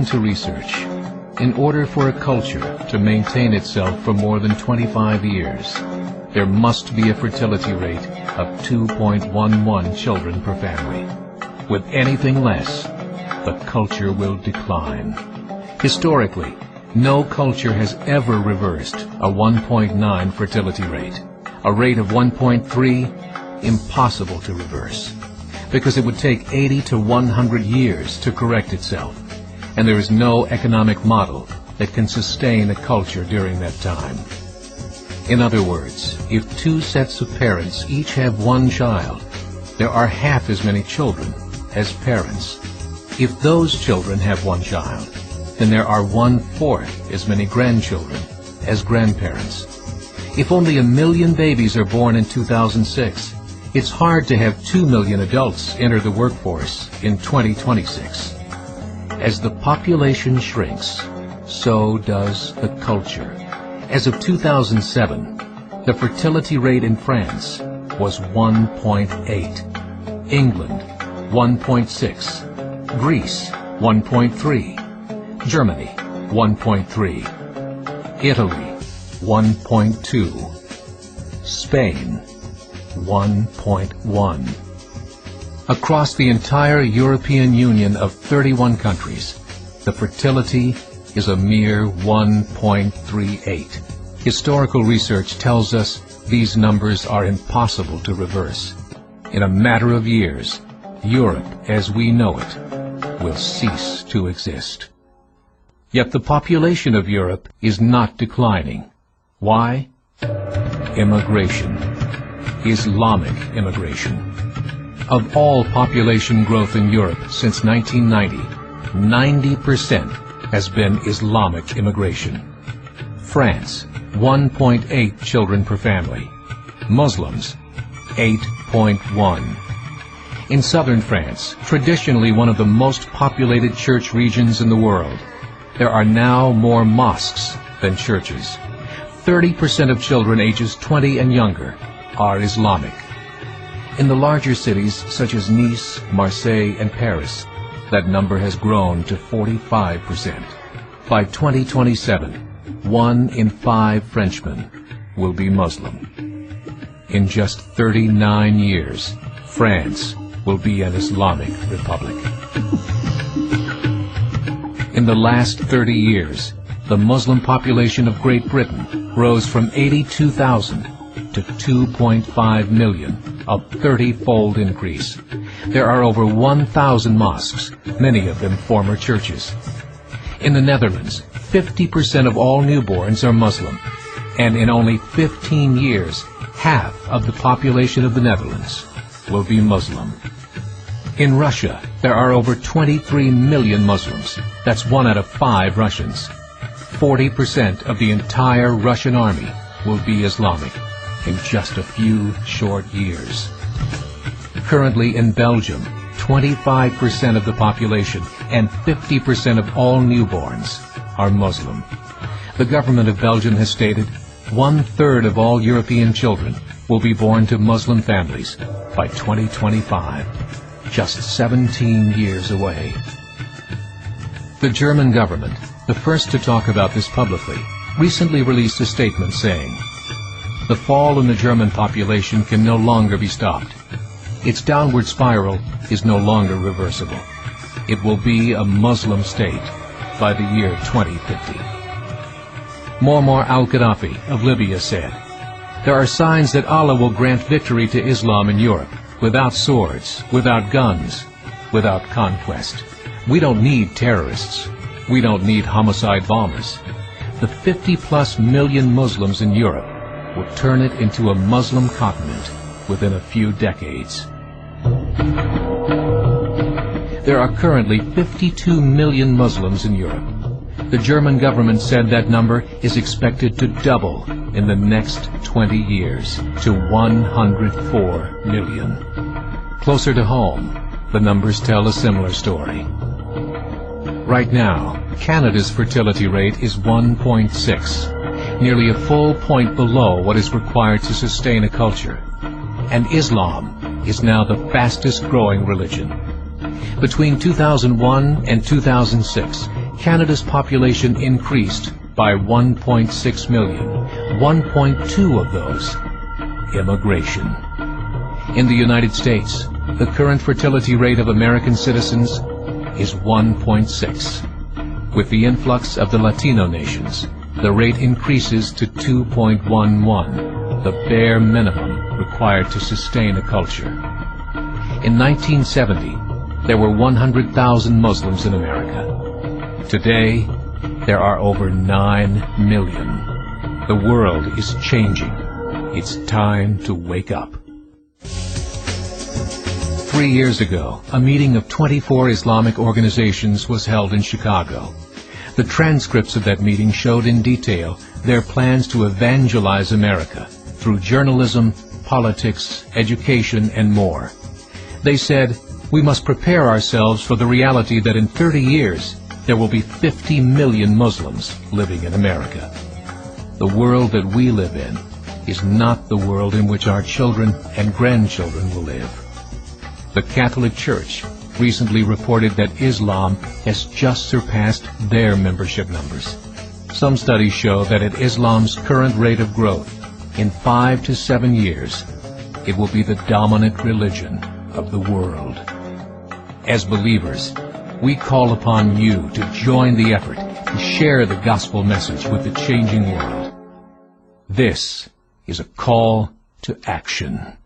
According to research, in order for a culture to maintain itself for more than 25 years, there must be a fertility rate of 2.11 children per family. With anything less, the culture will decline. Historically, no culture has ever reversed a 1.9 fertility rate. A rate of 1.3, impossible to reverse, because it would take 80 to 100 years to correct itself, and there is no economic model that can sustain a culture during that time. In other words, if two sets of parents each have one child, there are half as many children as parents. If those children have one child, then there are 1/4 as many grandchildren as grandparents. If only 1 million babies are born in 2006, it's hard to have 2 million adults enter the workforce in 2026. As the population shrinks, so does the culture. As of 2007, the fertility rate in France was 1.8, England 1.6, Greece 1.3, Germany 1.3, Italy 1.2, Spain 1.1. Across the entire European Union of 31 countries, the fertility is a mere 1.38. Historical research tells us these numbers are impossible to reverse. In a matter of years, Europe as we know it will cease to exist. Yet the population of Europe is not declining. Why? Immigration. Islamic immigration. Of all population growth in Europe since 1990, 90% has been Islamic immigration. France, 1.8 children per family. Muslims, 8.1. In southern France, traditionally one of the most populated church regions in the world, there are now more mosques than churches. 30% of children ages 20 and younger are Islamic. In the larger cities such as Nice, Marseille, and Paris, that number has grown to 45%. By 2027, 1 in 5 Frenchmen will be Muslim. In just 39 years, France will be an Islamic republic. In the last 30 years, the Muslim population of Great Britain rose from 82,000 to 2.5 million, a 30-fold increase. There are over 1,000 mosques, many of them former churches. In the Netherlands, 50% of all newborns are Muslim, and in only 15 years, half of the population of the Netherlands will be Muslim. In Russia, there are over 23 million Muslims. That's 1 out of 5 Russians. 40% of the entire Russian army will be Islamic in just a few short years. Currently in Belgium, 25% of the population and 50% of all newborns are Muslim. The government of Belgium has stated 1/3 of all European children will be born to Muslim families by 2025, just 17 years away. The German government, the first to talk about this publicly, recently released a statement saying, "The fall in the German population can no longer be stopped. Its downward spiral is no longer reversible. It will be a Muslim state by the year 2050. Muammar al-Gaddafi of Libya said, "There are signs that Allah will grant victory to Islam in Europe, without swords, without guns, without conquest. We don't need terrorists. We don't need homicide bombers. The 50+ million Muslims in Europe will turn it into a Muslim continent within a few decades." There are currently 52 million Muslims in Europe. The German government said that number is expected to double in the next 20 years to 104 million. Closer to home, the numbers tell a similar story. Right now, Canada's fertility rate is 1.6, nearly a full point below what is required to sustain a culture. And Islam is now the fastest growing religion. Between 2001 and 2006, Canada's population increased by 1.6 million, 1.2 of those immigration. In the United States, the current fertility rate of American citizens is 1.6. With the influx of the Latino nations, the rate increases to 2.11, the bare minimum required to sustain a culture. In 1970, there were 100,000 Muslims in America. Today, there are over 9 million. The world is changing. It's time to wake up. 3 years ago, a meeting of 24 Islamic organizations was held in Chicago. The transcripts of that meeting showed in detail their plans to evangelize America through journalism, politics, education, and more. They said, we must prepare ourselves for the reality that in 30 years, there will be 50 million Muslims living in America. The world that we live in is not the world in which our children and grandchildren will live. The Catholic Church recently reported that Islam has just surpassed their membership numbers. Some studies show that at Islam's current rate of growth, in 5 to 7 years, it will be the dominant religion of the world. As believers, we call upon you to join the effort to share the gospel message with the changing world. This is a call to action.